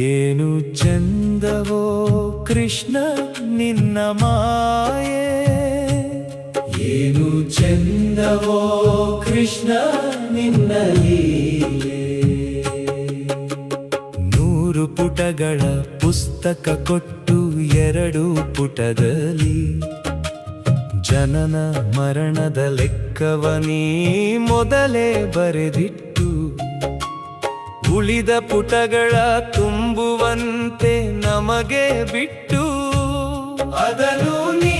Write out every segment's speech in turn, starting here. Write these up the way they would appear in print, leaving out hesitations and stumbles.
ಏನು ಚಂದವೋ ಕೃಷ್ಣ ನಿನ್ನ ಮಾಯೆ, ಏನು ಚಂದವೋ ಕೃಷ್ಣ ನಿನ್ನ ಲೀಲೆ. 100 ಪುಟಗಳ ಪುಸ್ತಕ ಕೊಟ್ಟು 2 ಪುಟದಲ್ಲಿ ಜನನ ಮರಣದ ಲೆಕ್ಕವನೀ ಮೊದಲೇ ಬರೆದಿಟ್ಟು, ಉಳಿದ ಪುಟಗಳ ತುಂಬುವಂತೆ ನಮಗೆ ಬಿಟ್ಟು, ಅದನ್ನು ನೀ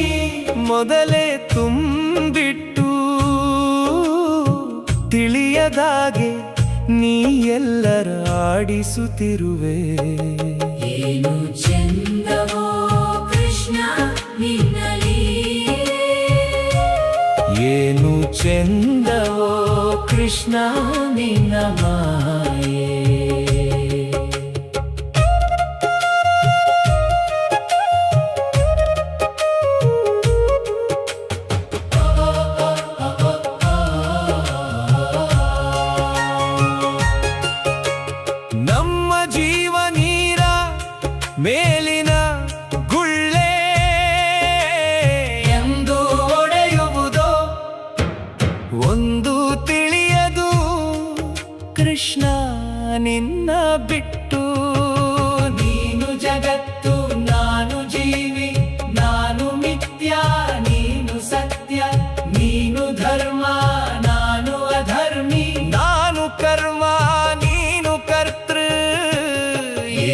ಮೊದಲೇ ತುಂಬಿಟ್ಟು, ತಿಳಿಯದಾಗೆ ನೀ ಎಲ್ಲರ ಆಡಿಸುತ್ತಿರುವೆ. ಏನು ಚಂದವೋ ಕೃಷ್ಣ ನಿನ್ನ ಲೀಲೆ, ಏನು ಚಂದವೋ ಕೃಷ್ಣ ನಿನ್ನ ಮಾಯೆ. ನಮ್ಮ ಜೀವ ನೀರ ಮೇಲಿನ ಗುಳ್ಳೆ ಎಂದು ಒಡೆಯುವುದೋ ಒಂದು ತಿಳಿಯದು ಕೃಷ್ಣ ನಿನ್ನ ಬಿಟ್ಟು. ನೀನು ಜಗತ್ತು ನಾನು ಜೀವಿ, ನಾನು ಮಿಥ್ಯ ನೀನು ಸತ್ಯ, ನೀನು ಧರ್ಮ ನಾನು ಅಧರ್ಮಿ, ನಾನು ಕರ್ಮ ನೀನು ಕರ್ತೃ.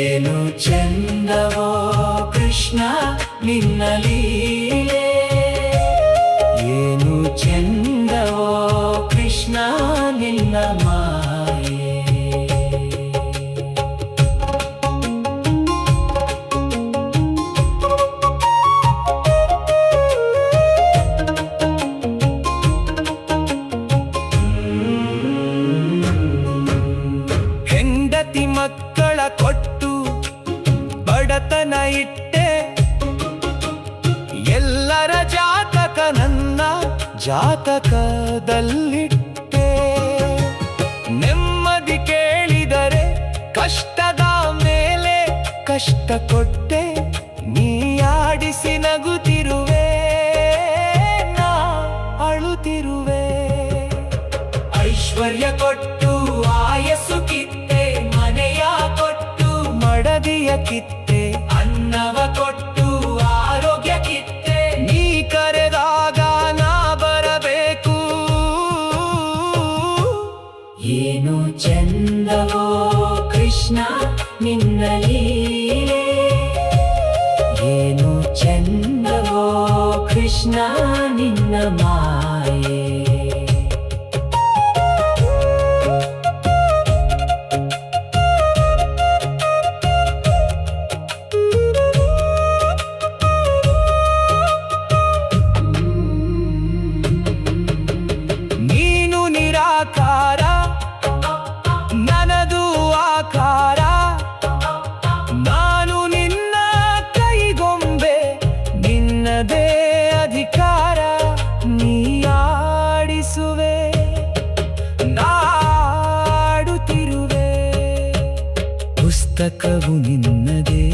ಏನು ಚಂದವೋ ಕೃಷ್ಣ ನಿನ್ನ ಲೀಲೆ, ಏನು ಚಂದವೋ ಕೃಷ್ಣ ನಿನ್ನ ಮಾಯೆ. ಹೆಂಡತಿ ಮಕ್ಕಳ ಕೊಟ್ಟು ಬಡತನ ಇಟ್ಟೆ, ಎಲ್ಲರ ಜಾತಕ ನನ್ನ ಜಾತಕದಲ್ಲಿಟ್ಟೆ. ನೆಮ್ಮದಿ ಕೇಳಿದರೆ ಕಷ್ಟದ ಮೇಲೆ ಕಷ್ಟ ಕೊಟ್ಟೆ, ನೀ ಆಡಿಸಿ ನಗುತ್ತಿರುವೆ ನಾ ಅಳುತ್ತಿರುವೆ. ಐಶ್ವರ್ಯ ಕೊಟ್ಟು ಆಯಸ್ಸು ಕಿತ್ತೆ, ಮನೆಯ ಕೊಟ್ಟು ಮಡದಿಯ ಕಿತ್ತೆ, ಅನ್ನವ ಕೊಟ್ಟು ಆರೋಗ್ಯ ಕಿತ್ತೆ, ನೀ ಕರೆದಾಗ ನಾ ಬರಬೇಕು. ಏನು ಚಂದವೋ ಕೃಷ್ಣ ನಿನ್ನ ಲೀಲೆ, ಏನು ಚಂದವೋ ಕೃಷ್ಣ ನಿನ್ನ ಮಾಯೆ. ನೀನು ನಿರಾಕಾರ ನನದು ಆಕಾರ, ನಾನು ನಿನ್ನ ಕೈಗೊಂಬೆ ನಿನ್ನದೇ ಅಧಿಕಾರ. ನೀ ಆಡಿಸುವೆ ನಾಡುತ್ತಿರುವೆ. ಪುಸ್ತಕವು ನಿನ್ನದೇ,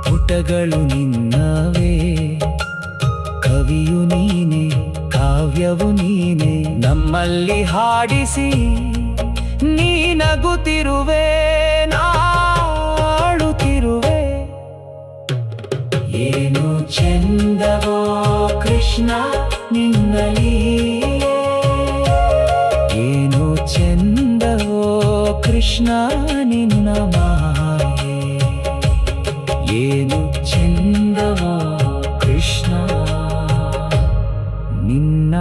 ಪುಟಗಳು ನಿನ್ನವೇ, ಕವಿಯು ನೀನೆ ಕಾವ್ಯವು ನೀನೆ, ನಮ್ಮಲ್ಲಿ ಹಾಡಿಸಿ ನೀ ನಗುತ್ತಿರುವೆ ನಾಡುತ್ತಿರುವೆ. ಏನು ಚಂದವೋ ಕೃಷ್ಣ ನಿನ್ನ ಲೀಲೆ, ಏನು ಚಂದವೋ ಕೃಷ್ಣ ನಿನ್ನ ಮಾಯೆ. ಏನು ಚಂದವೋ ಕೃಷ್ಣ ನಿನ್ನ